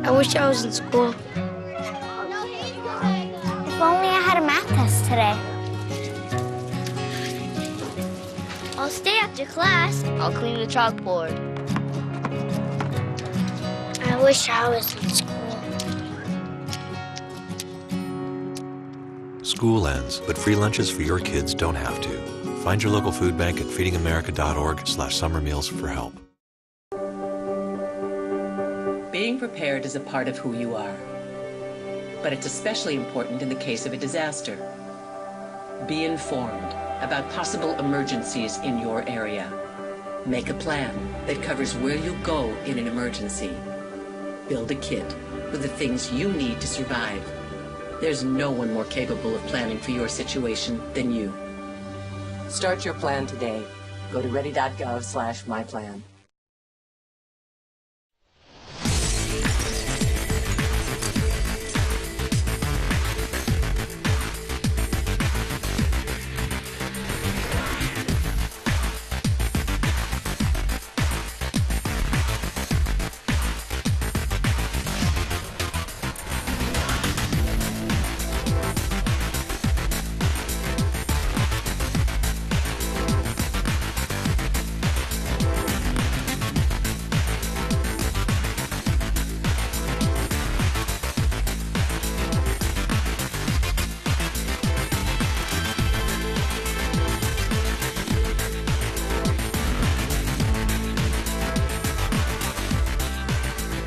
I wish I was in school. If only I had a math test today. I'll stay after class. I'll clean the chalkboard. I wish I was in school. School ends, but free lunches for your kids don't have to. Find your local food bank at feedingamerica.org/summer meals for help. Being prepared is a part of who you are, but it's especially important in the case of a disaster. Be informed about possible emergencies in your area. Make a plan that covers where you'll go in an emergency. Build a kit with the things you need to survive. There's no one more capable of planning for your situation than you. Start your plan today. Go to ready.gov/myplan.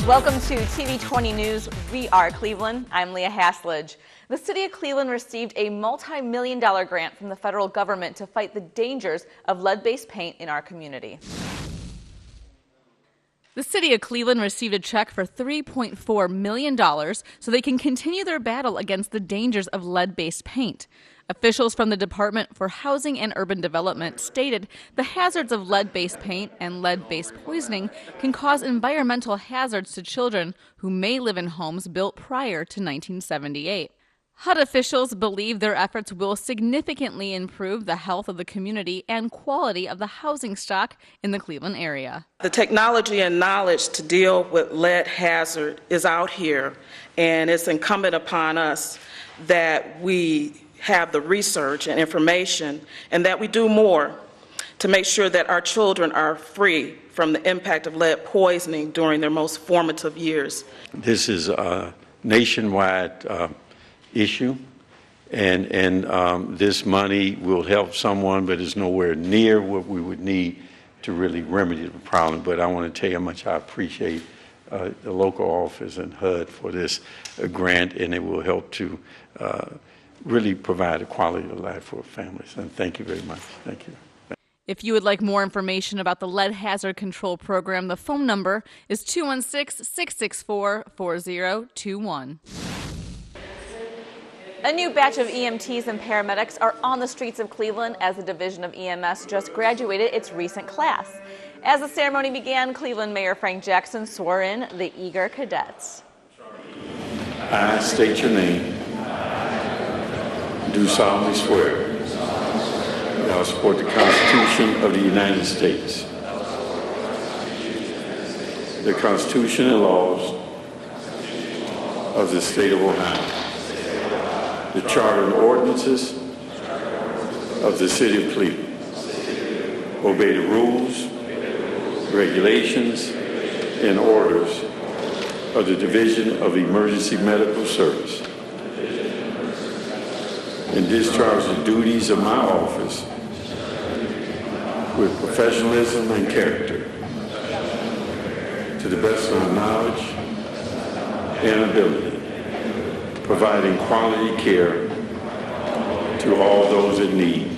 Welcome to TV20 News. We are Cleveland. I'm Leah Haslage. The city of Cleveland received a multi-million-dollar grant from the federal government to fight the dangers of lead-based paint in our community. The city of Cleveland received a check for $3.4 million so they can continue their battle against the dangers of lead-based paint. Officials from the Department for Housing and Urban Development stated the hazards of lead-based paint and lead-based poisoning can cause environmental hazards to children who may live in homes built prior to 1978. HUD officials believe their efforts will significantly improve the health of the community and quality of the housing stock in the Cleveland area. The technology and knowledge to deal with lead hazard is out here, and it's incumbent upon us that we have the research and information, and that we do more to make sure that our children are free from the impact of lead poisoning during their most formative years. This is a nationwide issue, and this money will help someone, but it's nowhere near what we would need to really remedy the problem. But I want to tell you how much I appreciate the local office and HUD for this grant, and it will help to really provide a quality of life for families. And thank you very much. Thank you. If you would like more information about the Lead Hazard Control Program, the phone number is 216-664-4021. A new batch of EMTs and paramedics are on the streets of Cleveland as the Division of EMS just graduated its recent class. As the ceremony began, Cleveland Mayor Frank Jackson swore in the eager cadets. I state your name. Do solemnly swear that I will support the Constitution of the United States, the Constitution and laws of the state of Ohio, the charter and ordinances of the city of Cleveland, obey the rules, regulations, and orders of the Division of Emergency Medical Service, and discharge the duties of my office with professionalism and character, to the best of my knowledge and ability, providing quality care to all those in need.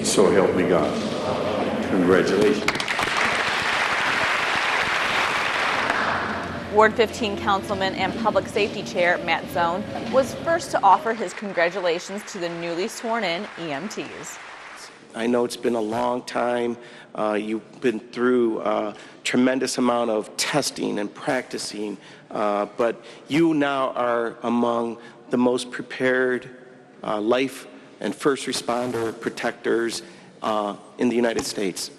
So help me God. Congratulations. Ward 15 Councilman and Public Safety Chair Matt Zone was first to offer his congratulations to the newly sworn-in EMTs. I know it's been a long time. You've been through a tremendous amount of testing and practicing, but you now are among the most prepared life and first responder protectors in the United States.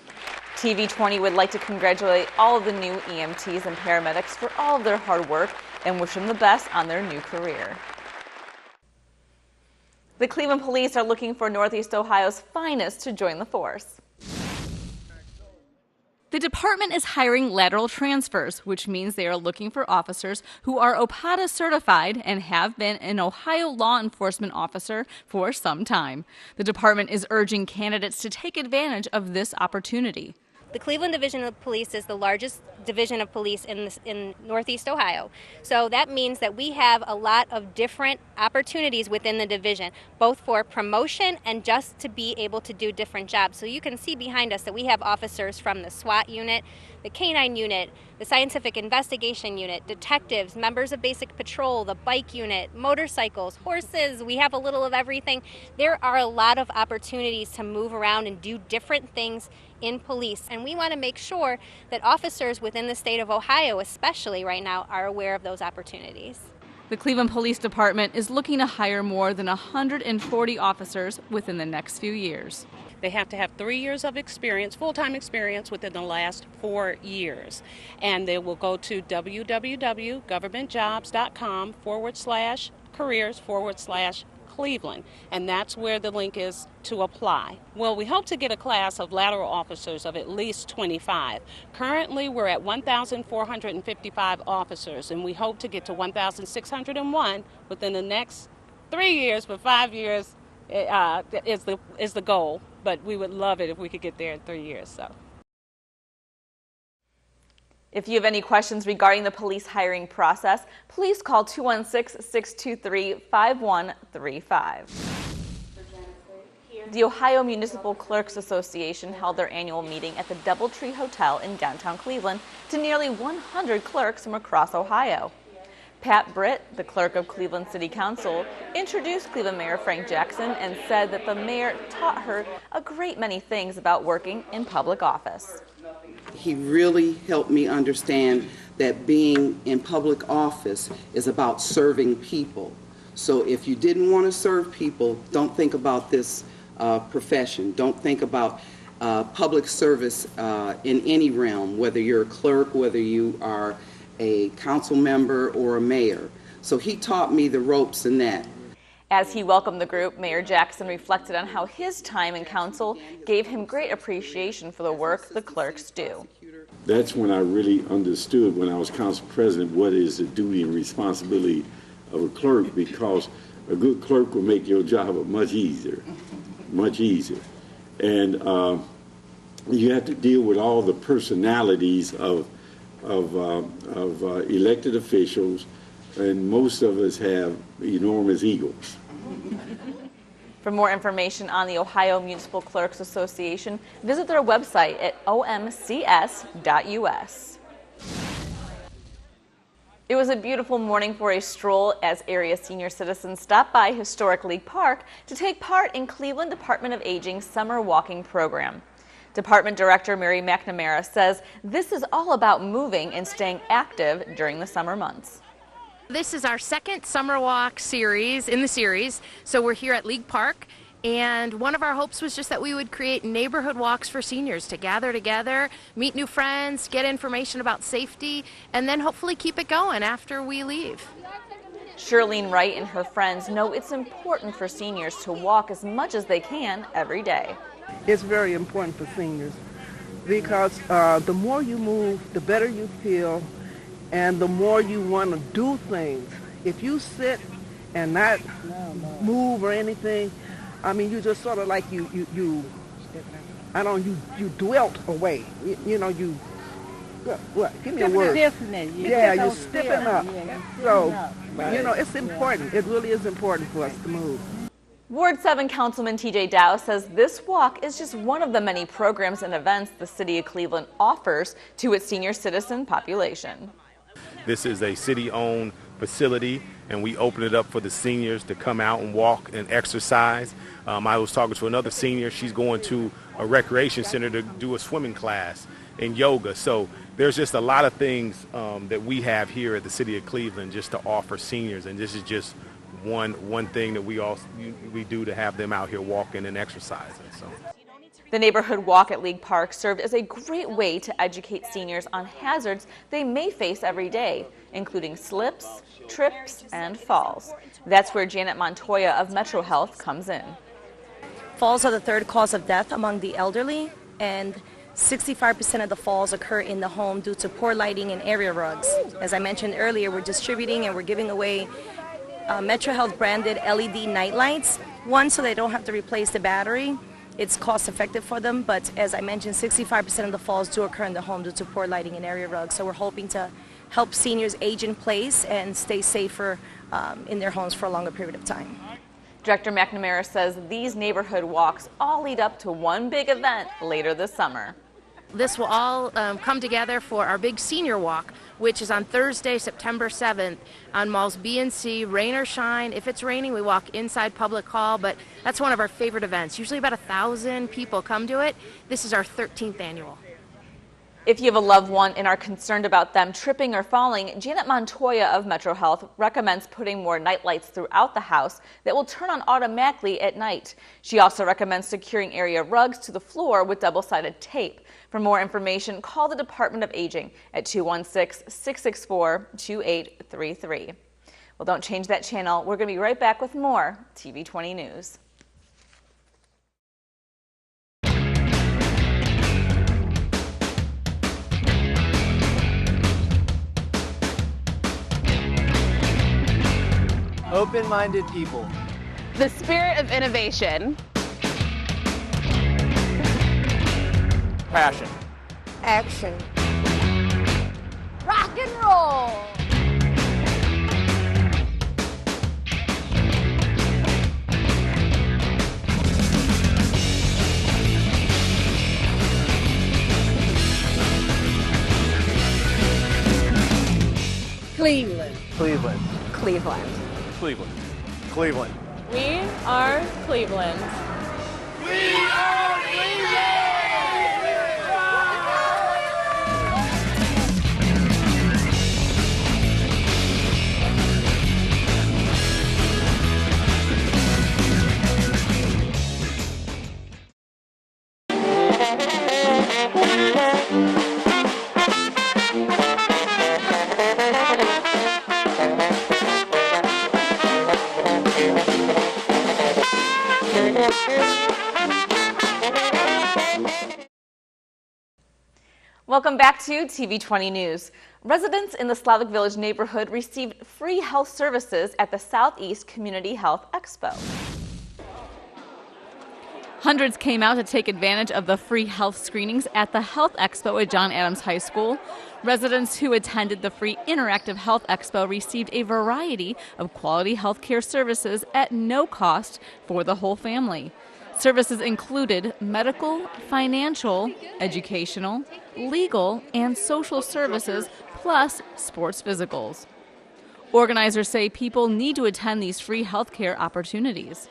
TV20 would like to congratulate all of the new EMTs and paramedics for all of their hard work and wish them the best on their new career. The Cleveland Police are looking for Northeast Ohio's finest to join the force. The department is hiring lateral transfers, which means they are looking for officers who are OPATA certified and have been an Ohio law enforcement officer for some time. The department is urging candidates to take advantage of this opportunity. The Cleveland Division of Police is the largest division of police in Northeast Ohio. So that means that we have a lot of different opportunities within the division, both for promotion and just to be able to do different jobs. So you can see behind us that we have officers from the SWAT unit, the Canine unit, the Scientific Investigation unit, detectives, members of Basic Patrol, the bike unit, motorcycles, horses. We have a little of everything. There are a lot of opportunities to move around and do different things in police, and we want to make sure that officers within the state of Ohio, especially right now, are aware of those opportunities. The Cleveland Police Department is looking to hire more than 140 officers within the next few years. They have to have 3 years of experience, full-time experience within the last 4 years. And they will go to www.governmentjobs.com/careers/Cleveland. And that's where the link is to apply. Well, we hope to get a class of lateral officers of at least 25. Currently, we're at 1,455 officers, and we hope to get to 1,601 within the next 3 years, but 5 years is the goal. But we would love it if we could get there in 3 years. So. If you have any questions regarding the police hiring process, please call 216-623-5135. The Ohio Municipal Clerks Association held their annual meeting at the Doubletree Hotel in downtown Cleveland to nearly 100 clerks from across Ohio. Pat Britt, the clerk of Cleveland City Council, introduced Cleveland Mayor Frank Jackson and said that the mayor taught her a great many things about working in public office. He really helped me understand that being in public office is about serving people. So if you didn't want to serve people, don't think about this profession. Don't think about public service in any realm, whether you're a clerk, whether you are a council member or a mayor. So he taught me the ropes in that. As he welcomed the group, Mayor Jackson reflected on how his time in council gave him great appreciation for the work the clerks do. That's when I really understood, when I was council president, what is the duty and responsibility of a clerk, because a good clerk will make your job much easier, much easier. And you have to deal with all the personalities of elected officials, and most of us have enormous egos. For more information on the Ohio Municipal Clerks Association, visit their website at omcs.us. It was a beautiful morning for a stroll as area senior citizens stopped by Historic League Park to take part in Cleveland Department of Aging's summer walking program. Department Director Mary McNamara says this is all about moving and staying active during the summer months. This is our second summer walk series in the series, so we're here at League Park, and one of our hopes was just that we would create neighborhood walks for seniors to gather together, meet new friends, get information about safety, and then hopefully keep it going after we leave. Shirlene Wright and her friends know it's important for seniors to walk as much as they can every day. It's very important for seniors because the more you move, the better you feel, and the more you want to do things. If you sit and not move or anything, I mean, you just sort of like you dwelt away. You know, you, what? Give me a word. Yeah, you're stepping up. So, you know, it's important. It really is important for us to move. Ward 7 Councilman TJ Dow says this walk is just one of the many programs and events the City of Cleveland offers to its senior citizen population. This is a city-owned facility, and we open it up for the seniors to come out and walk and exercise. I was talking to another senior. She's going to a recreation center to do a swimming class and yoga. So there's just a lot of things that we have here at the City of Cleveland just to offer seniors, and this is just one thing that we do to have them out here walking and exercising. So. The neighborhood walk at League Park served as a great way to educate seniors on hazards they may face every day, including slips, trips, and falls. That's where Janet Montoya of Metro Health comes in. Falls are the third cause of death among the elderly, and 65% of the falls occur in the home due to poor lighting and area rugs. As I mentioned earlier, we're distributing and we're giving away Metro Health branded LED night lights, one so they don't have to replace the battery. It's cost effective for them, but as I mentioned, 65% of the falls do occur in the home due to poor lighting and area rugs. So we're hoping to help seniors age in place and stay safer in their homes for a longer period of time. Director McNamara says these neighborhood walks all lead up to one big event later this summer. This will all come together for our big senior walk, which is on Thursday, September 7th on malls B and C, rain or shine. If it's raining, we walk inside Public Hall, but that's one of our favorite events. Usually about 1,000 people come to it. This is our 13th annual. If you have a loved one and are concerned about them tripping or falling, Janet Montoya of Metro Health recommends putting more night lights throughout the house that will turn on automatically at night. She also recommends securing area rugs to the floor with double-sided tape. For more information, call the Department of Aging at 216-664-2833. Well, don't change that channel. We're going to be right back with more TV20 News. Open-minded people. The spirit of innovation. Passion. Action. Rock and roll. Cleveland. Cleveland. Cleveland. Cleveland. Cleveland. We are Cleveland. We are Cleveland! Welcome back to TV20 News. Residents in the Slavic Village neighborhood received free health services at the Southeast Community Health Expo. Hundreds came out to take advantage of the free health screenings at the Health Expo at John Adams High School. Residents who attended the free interactive health expo received a variety of quality health care services at no cost for the whole family. Services included medical, financial, educational, legal, and social services, plus sports physicals. Organizers say people need to attend these free health care opportunities.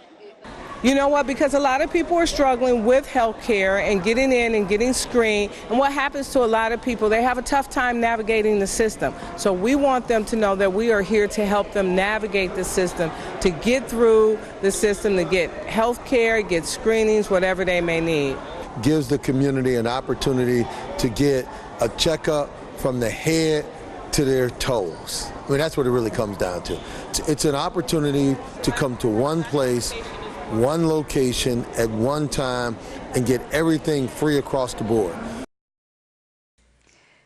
You know what? Because a lot of people are struggling with health care and getting in and getting screened. And what happens to a lot of people, they have a tough time navigating the system. So we want them to know that we are here to help them navigate the system, to get through the system, to get health care, get screenings, whatever they may need. Gives the community an opportunity to get a checkup from the head to their toes. I mean, that's what it really comes down to. It's an opportunity to come to one place, one location at one time and get everything free across the board.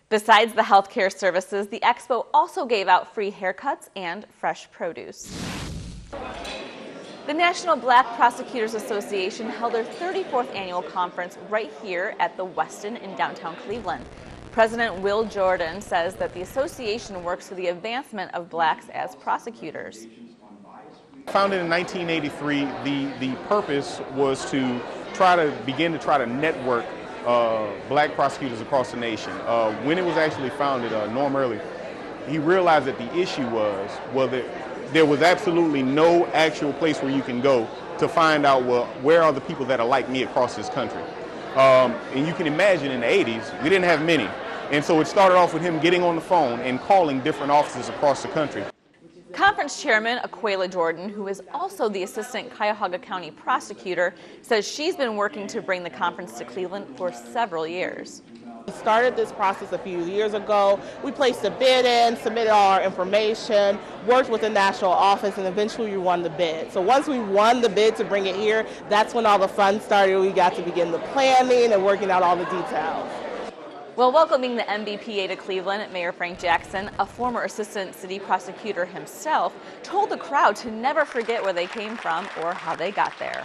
Besides the healthcare services, the expo also gave out free haircuts and fresh produce. The National Black Prosecutors Association held their 34th annual conference right here at the Westin in downtown Cleveland. President Will Jordan says that the association works for the advancement of blacks as prosecutors. Founded in 1983, the purpose was to begin to network black prosecutors across the nation. When it was actually founded, Norm Early, he realized that the issue was that there was absolutely no actual place where you can go to find out, well, where are the people that are like me across this country? And you can imagine in the 80s, we didn't have many. And so it started off with him getting on the phone and calling different offices across the country. Conference Chairman Aquila Jordan, who is also the Assistant Cuyahoga County Prosecutor, says she's been working to bring the conference to Cleveland for several years. We started this process a few years ago. We placed a bid in, submitted all our information, worked with the national office, and eventually we won the bid. So once we won the bid to bring it here, that's when all the fun started. We got to begin the planning and working out all the details. Well, welcoming the MBPA to Cleveland, Mayor Frank Jackson, a former assistant city prosecutor himself, told the crowd to never forget where they came from or how they got there.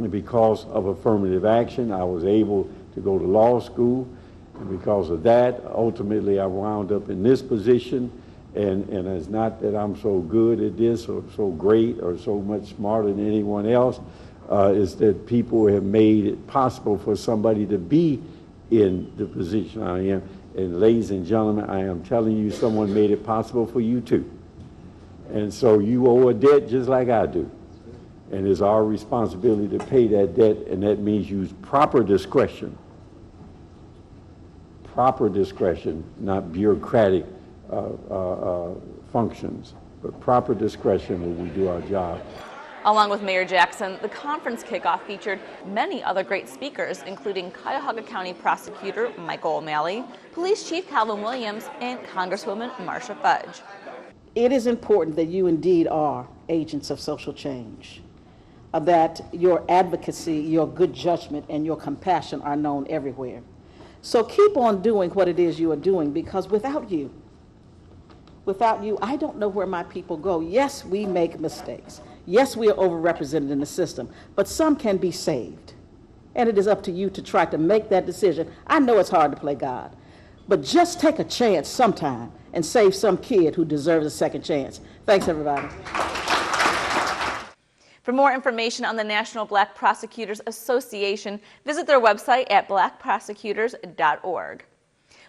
Because of affirmative action, I was able to go to law school, and because of that, ultimately I wound up in this position. And it's not that I'm so good at this or so great or so much smarter than anyone else. It's that people have made it possible for somebody to be in the position I am. And ladies and gentlemen, I am telling you, someone made it possible for you too. And so you owe a debt just like I do. And it's our responsibility to pay that debt, and that means use proper discretion. Proper discretion, not bureaucratic functions, but proper discretion when we do our job. Along with Mayor Jackson, the conference kickoff featured many other great speakers, including Cuyahoga County Prosecutor Michael O'Malley, Police Chief Calvin Williams, and Congresswoman Marcia Fudge. It is important that you indeed are agents of social change, that your advocacy, your good judgment, and your compassion are known everywhere. So keep on doing what it is you are doing, because without you, I don't know where my people go. Yes, we make mistakes. Yes, we are overrepresented in the system, but some can be saved. And it is up to you to try to make that decision. I know it's hard to play God, but just take a chance sometime and save some kid who deserves a second chance. Thanks, everybody. For more information on the National Black Prosecutors Association, visit their website at blackprosecutors.org.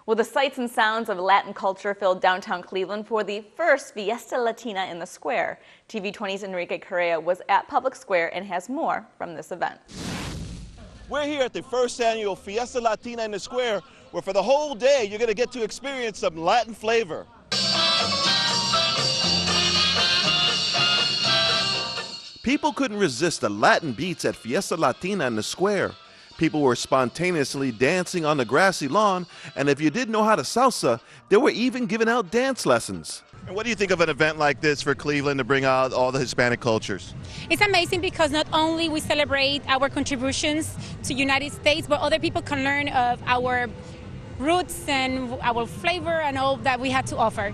Well, the sights and sounds of Latin culture filled downtown Cleveland for the first Fiesta Latina in the Square. TV20's Enrique Correa was at Public Square and has more from this event. We're here at the first annual Fiesta Latina in the Square, where for the whole day you're going to get to experience some Latin flavor. People couldn't resist the Latin beats at Fiesta Latina in the Square. People were spontaneously dancing on the grassy lawn, and if you didn't know how to salsa, they were even giving out dance lessons. And what do you think of an event like this for Cleveland to bring out all the Hispanic cultures? It's amazing because not only we celebrate our contributions to United States, but other people can learn of our roots and our flavor and all that we have to offer.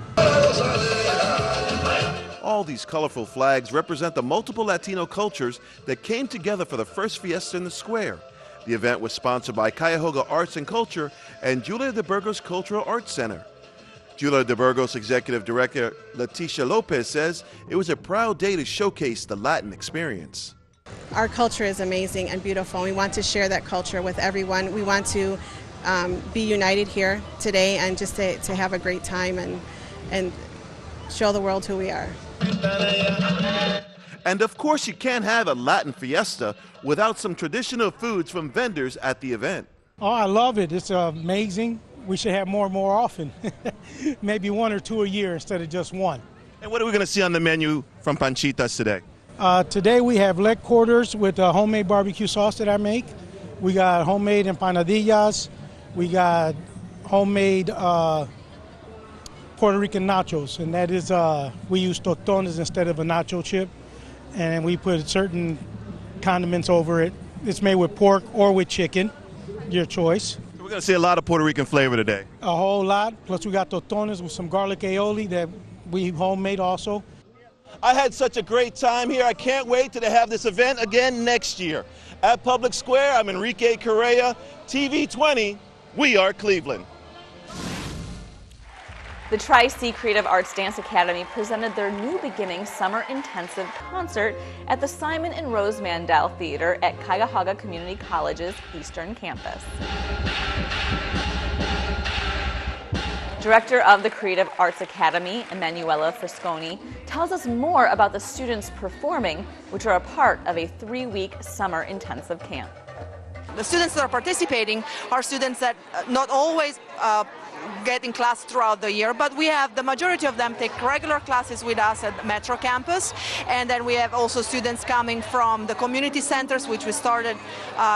All these colorful flags represent the multiple Latino cultures that came together for the first Fiesta in the Square. The event was sponsored by Cuyahoga Arts and Culture and Julia de Burgos Cultural Arts Center. Julia de Burgos Executive Director Leticia Lopez says it was a proud day to showcase the Latin experience. Our culture is amazing and beautiful. We want to share that culture with everyone. We want to be united here today and just to have a great time and show the world who we are. And of course, you can't have a Latin fiesta without some traditional foods from vendors at the event. Oh, I love it. It's amazing. We should have more and more often. Maybe 1 or 2 a year instead of just one. And what are we going to see on the menu from Panchitas today? Today we have leg quarters with homemade barbecue sauce that I make. We got homemade empanadillas. We got homemade Puerto Rican nachos, and that is we use tostones instead of a nacho chip, and we put certain condiments over it. It's made with pork or with chicken, your choice. We're going to see a lot of Puerto Rican flavor today. A whole lot, plus we got tostones with some garlic aioli that we homemade also. I had such a great time here. I can't wait to have this event again next year. At Public Square, I'm Enrique Correa, TV20, we are Cleveland. The Tri-C Creative Arts Dance Academy presented their New Beginning Summer Intensive concert at the Simon and Rose Mandel Theater at Cuyahoga Community College's Eastern Campus. Director of the Creative Arts Academy, Emanuela Frisconi, tells us more about the students performing, which are a part of a 3-week summer intensive camp. The students that are participating are students that not always get in class throughout the year, but we have the majority of them take regular classes with us at Metro Campus, and then we have also students coming from the community centers, which we started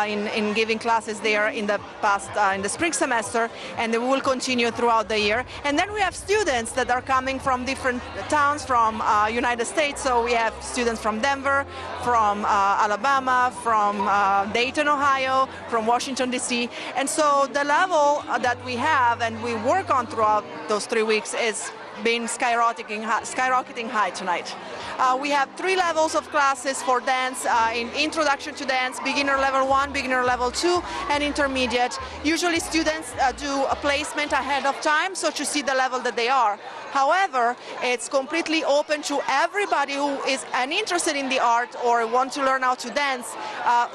in giving classes there in the past, in the spring semester, and we will continue throughout the year. And then we have students that are coming from different towns from United States, so we have students from Denver, from Alabama, from Dayton, Ohio, from Washington, D.C. And so the level that we have and we work on throughout those 3 weeks is been skyrocketing high tonight. We have 3 levels of classes for dance, in introduction to dance, beginner level 1, beginner level 2, and intermediate. Usually students do a placement ahead of time, so to see the level that they are. However, it's completely open to everybody who is interested in the art or want to learn how to dance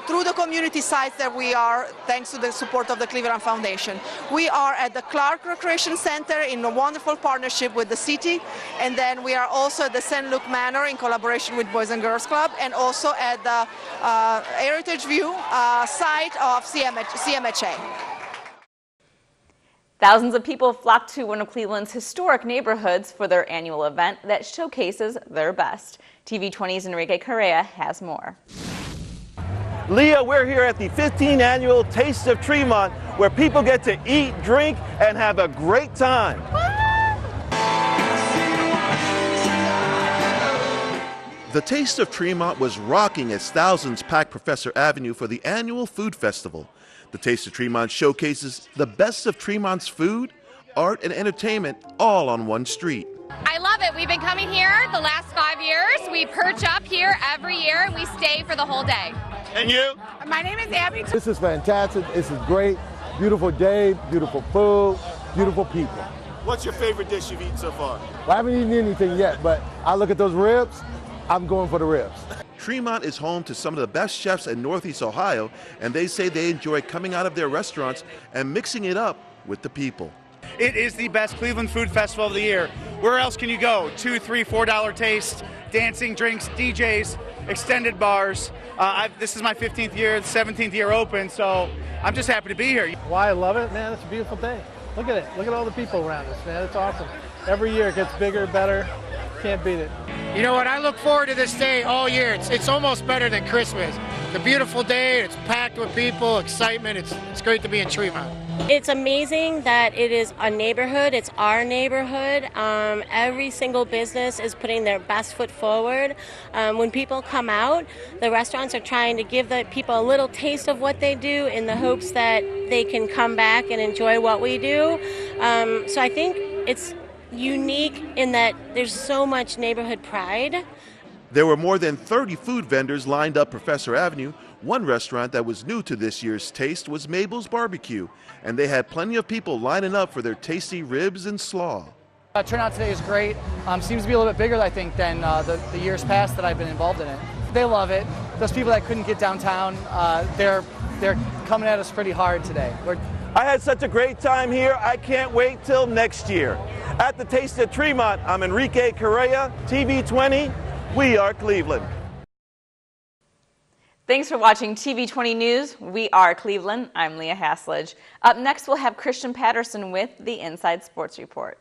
through the community sites that we are, thanks to the support of the Cleveland Foundation. We are at the Clark Recreation Center in a wonderful partnership with the city, and then we are also at the St. Luke Manor in collaboration with Boys and Girls Club, and also at the Heritage View site of CMHA. Thousands of people flocked to one of Cleveland's historic neighborhoods for their annual event that showcases their best. TV20's Enrique Correa has more. Leah, we're here at the 15th annual Taste of Tremont, where people get to eat, drink, and have a great time. The Taste of Tremont was rocking as thousands packed Professor Avenue for the annual food festival. The Taste of Tremont showcases the best of Tremont's food, art, and entertainment all on one street. I love it. We've been coming here the last 5 years. We perch up here every year and we stay for the whole day. And you? My name is Abby. This is fantastic. This is great. Beautiful day, beautiful food, beautiful people. What's your favorite dish you've eaten so far? Well, I haven't eaten anything yet, but I look at those ribs, I'm going for the ribs. Tremont is home to some of the best chefs in Northeast Ohio, and they say they enjoy coming out of their restaurants and mixing it up with the people. It is the best Cleveland food festival of the year. Where else can you go? $2, $3, $4 taste, dancing, drinks, DJs, extended bars. This is my 15th year, 17th year open, so I'm just happy to be here. Why I love it, man, it's a beautiful day. Look at it. Look at all the people around us, man. It's awesome. Every year it gets bigger, better. Can't beat it. You know what? I look forward to this day all year. It's almost better than Christmas. It's a beautiful day. It's packed with people, excitement. It's great to be in Tremont. It's amazing that it is a neighborhood. It's our neighborhood. Every single business is putting their best foot forward. When people come out, the restaurants are trying to give the people a little taste of what they do in the hopes that they can come back and enjoy what we do. So I think it's unique in that there's so much neighborhood pride. There were more than 30 food vendors lined up Professor Avenue. One restaurant that was new to this year's taste was Mabel's Barbecue, and they had plenty of people lining up for their tasty ribs and slaw. Turnout today is great. Seems to be a little bit bigger, I think, than the years past that I've been involved in it. They love it. Those people that couldn't get downtown, they're coming at us pretty hard today. I had such a great time here. I can't wait till next year. At the Taste of Tremont, I'm Enrique Correa, TV20. We are Cleveland. Thanks for watching TV20 News. We are Cleveland. I'm Leah Haslage. Up next, we'll have Christian Patterson with the Inside Sports Report.